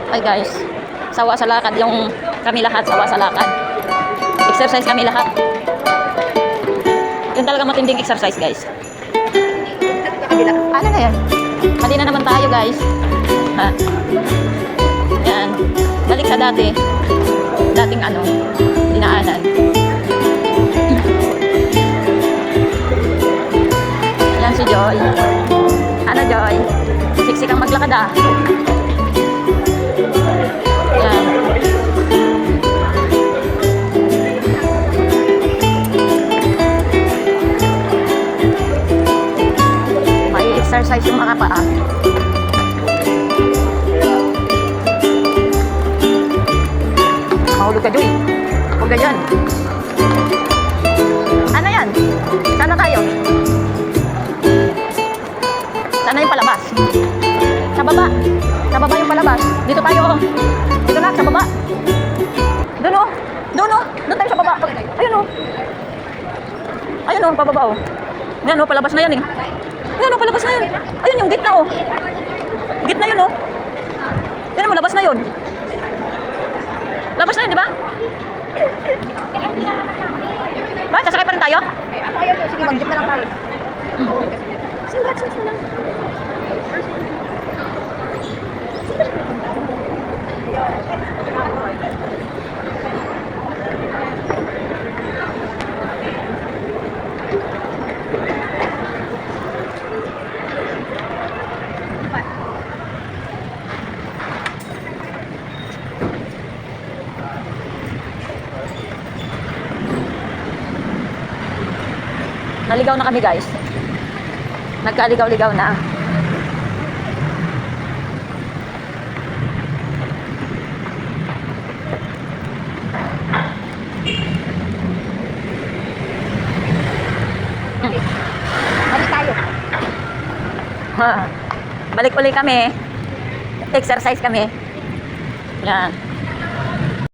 Ay guys, sawa sa lakad yung kami lahat, sawa sa lakad. Exercise kami lahat. Yun talaga matinding exercise guys. Ano na yan? Mali na naman tayo guys. Ha? Yan. Balik sa dati. Dating ano, dinaanan. Yan si Joy. Ano Joy? Siksik ang maglakad ah. Yan. May exercise yung mga paa. Mahulog ka, Joy. Huwag ganyan. Ano yan? Sana tayo? Sana yung palabas? Sa baba. Sa baba yung palabas. Dito tayo. Dito na, sa baba. Doon o. Doon o. Doon tayo sa baba. Ayun o. Ayun o, pababa o. Yan o, palabas na yan eh. Yan o, palabas na yan. Ayun yung gitna o. Gitna yun o. Yan mo, labas na yun. Labas na yun, di ba? Ba, sasakay pa rin tayo? Ayaw nyo, sige, mag-jeep na lang tayo. Congrats na lang. Naligaw na kami guys. Nagkaligaw-ligaw na. Balik tayo. Balik uli kami. Exercise kami. Yan.